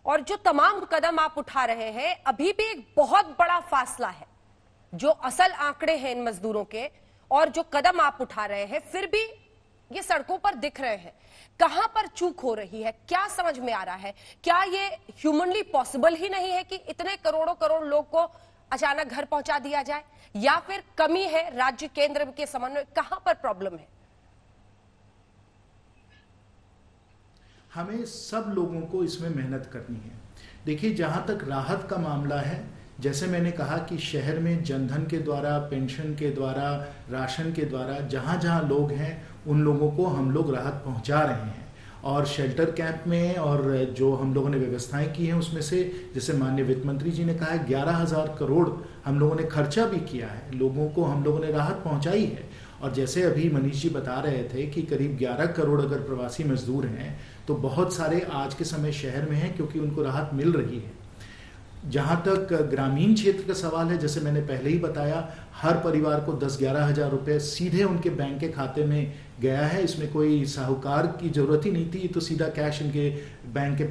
और जो तमाम कदम आप उठा रहे हैं, अभी भी एक बहुत बड़ा फासला है जो असल आंकड़े हैं इन मजदूरों के और जो कदम आप उठा रहे हैं, फिर भी ये सड़कों पर दिख रहे हैं। कहां पर चूक हो रही है, क्या समझ में आ रहा है? क्या ये ह्यूमनली पॉसिबल ही नहीं है कि इतने करोड़ों करोड़ लोग को अचानक घर पहुंचा दिया जाए, या फिर कमी है राज्य केंद्र के समन्वय? कहां पर प्रॉब्लम है? हमें सब लोगों को इसमें मेहनत करनी है। देखिए, जहाँ तक राहत का मामला है, जैसे मैंने कहा कि शहर में जनधन के द्वारा, पेंशन के द्वारा, राशन के द्वारा जहाँ जहाँ लोग हैं उन लोगों को हम लोग राहत पहुँचा रहे हैं। और शेल्टर कैंप में और जो हम लोगों ने व्यवस्थाएं की हैं उसमें से, जैसे माननीय वित्त मंत्री जी ने कहा है, 11,000 करोड़ हम लोगों ने खर्चा भी किया है, लोगों को हम लोगों ने राहत पहुँचाई है। और जैसे अभी मनीष जी बता रहे थे कि करीब 11 करोड़ अगर प्रवासी मजदूर हैं तो बहुत सारे आज के समय शहर में हैं क्योंकि उनको राहत मिल रही है। जहाँ तक ग्रामीण क्षेत्र का सवाल है, जैसे मैंने पहले ही बताया, हर परिवार को 10-11 हज़ार रुपये सीधे उनके बैंक के खाते में गया है। इसमें कोई साहूकार की ज़रूरत ही नहीं थी, तो सीधा कैश इनके बैंक के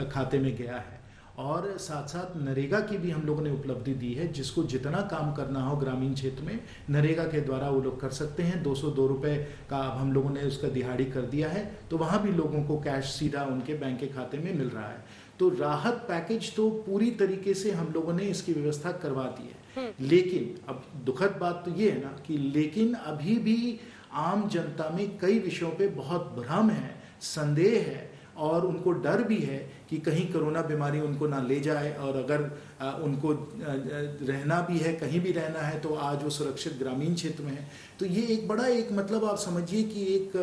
खाते में गया है। और साथ साथ नरेगा की भी हम लोगों ने उपलब्धि दी है। जिसको जितना काम करना हो ग्रामीण क्षेत्र में, नरेगा के द्वारा वो लोग कर सकते हैं। 202 रुपये का अब हम लोगों ने उसका दिहाड़ी कर दिया है, तो वहाँ भी लोगों को कैश सीधा उनके बैंक के खाते में मिल रहा है। तो राहत पैकेज तो पूरी तरीके से हम लोगों ने इसकी व्यवस्था करवा दी है। लेकिन अब दुखद बात तो ये है ना कि लेकिन अभी भी आम जनता में कई विषयों पे बहुत भ्रम है, संदेह है और उनको डर भी है कि कहीं कोरोना बीमारी उनको ना ले जाए। और अगर उनको रहना भी है, कहीं भी रहना है, तो आज वो सुरक्षित ग्रामीण क्षेत्र में है। तो ये एक बड़ा मतलब आप समझिए कि एक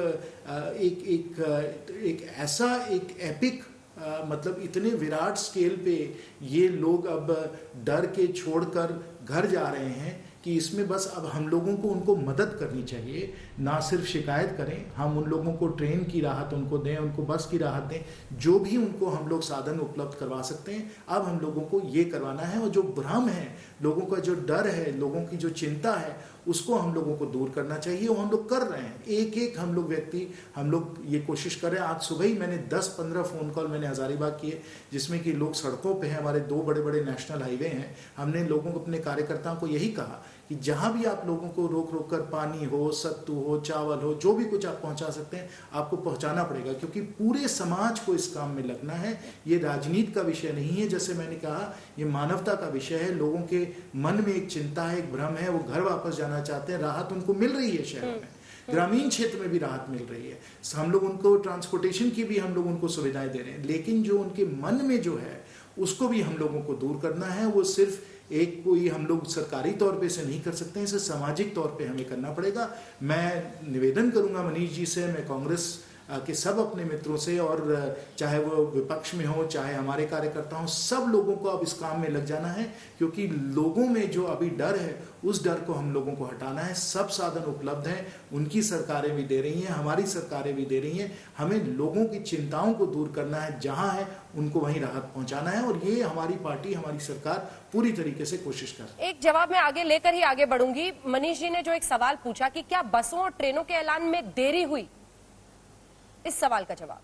ऐसा एक एपिक मतलब इतने विराट स्केल पे ये लोग अब डर के छोड़कर घर जा रहे हैं कि इसमें बस अब हम लोगों को उनको मदद करनी चाहिए, ना सिर्फ शिकायत करें। हम उन लोगों को ट्रेन की राहत उनको दें, उनको बस की राहत दें, जो भी उनको हम लोग साधन उपलब्ध करवा सकते हैं। अब हम लोगों को ये करवाना है। और जो भ्रम है, लोगों का जो डर है, लोगों की जो चिंता है, उसको हम लोगों को दूर करना चाहिए। वो हम लोग कर रहे हैं। एक हम लोग व्यक्ति हम लोग ये कोशिश कर रहे हैं। आज सुबह ही मैंने 10-15 फ़ोन कॉल मैंने हजारीबाग किए, जिसमें कि लोग सड़कों पे हैं। हमारे 2 बड़े बड़े नेशनल हाईवे हैं। हमने लोगों को, अपने कार्यकर्ताओं को यही कहा कि जहाँ भी आप लोगों को रोक रोक कर पानी हो, सत्तू हो, चावल हो, जो भी कुछ आप पहुँचा सकते हैं आपको पहुँचाना पड़ेगा, क्योंकि पूरे समाज को इस काम में लगना है। ये राजनीति का विषय नहीं है। जैसे मैंने कहा, ये मानवता का विषय है। लोगों के मन में एक चिंता है, एक भ्रम है, वो घर वापस जाना चाहते हैं। राहत उनको मिल रही है, शहरों में, ग्रामीण क्षेत्र में भी राहत मिल रही है। हम लोग उनको ट्रांसपोर्टेशन की भी हम लोग उनको सुविधाएं दे रहे हैं। लेकिन जो उनके मन में जो है उसको भी हम लोगों को दूर करना है। वो सिर्फ एक कोई हम लोग सरकारी तौर पे से नहीं कर सकते हैं, इसे सामाजिक तौर पे हमें करना पड़ेगा। मैं निवेदन करूंगा मनीष जी से, मैं कांग्रेस के सब अपने मित्रों से, और चाहे वो विपक्ष में हो, चाहे हमारे कार्यकर्ता हो, सब लोगों को अब इस काम में लग जाना है। क्योंकि लोगों में जो अभी डर है, उस डर को हम लोगों को हटाना है। सब साधन उपलब्ध हैं, उनकी सरकारें भी दे रही हैं, हमारी सरकारें भी दे रही हैं। हमें लोगों की चिंताओं को दूर करना है, जहां है उनको वहीं राहत पहुंचाना है। और ये हमारी पार्टी, हमारी सरकार पूरी तरीके से कोशिश कर रही है। एक जवाब मैं आगे लेकर ही आगे बढ़ूंगी। मनीष जी ने जो एक सवाल पूछा कि क्या बसों और ट्रेनों के ऐलान में देरी हुई, इस सवाल का जवाब।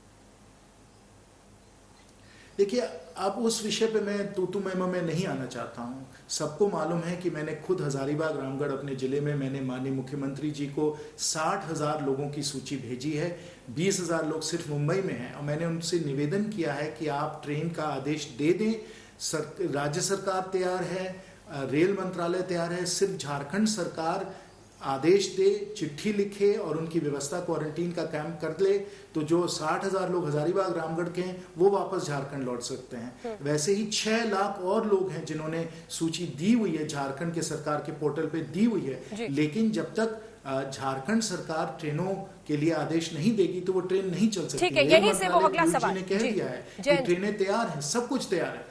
देखिए, अब उस विषय पे मैं तू मैं नहीं आना चाहता हूँ। सबको मालूम है कि मैंने खुद हजारीबाग, रामगढ़ अपने जिले में मैंने माननीय मुख्यमंत्री जी को 60,000 लोगों की सूची भेजी है। 20,000 लोग सिर्फ मुंबई में हैं, और मैंने उनसे निवेदन किया है कि आप ट्रेन का आदेश दे दें। राज्य सरकार तैयार है, रेल मंत्रालय तैयार है, सिर्फ झारखंड सरकार आदेश दे, चिट्ठी लिखे और उनकी व्यवस्था, क्वारंटीन का कैंप कर ले, तो जो 60,000 लोग हजारीबाग, रामगढ़ के हैं, वो वापस झारखंड लौट सकते हैं। वैसे ही 6 लाख और लोग हैं जिन्होंने सूची दी हुई है, झारखंड के सरकार के पोर्टल पे दी हुई है। लेकिन जब तक झारखंड सरकार ट्रेनों के लिए आदेश नहीं देगी तो वो ट्रेन नहीं चल सकती। ठीक है, यही से वो अगला सवाल ने कह दिया है कि ट्रेनें तैयार हैं, सब कुछ तैयार है।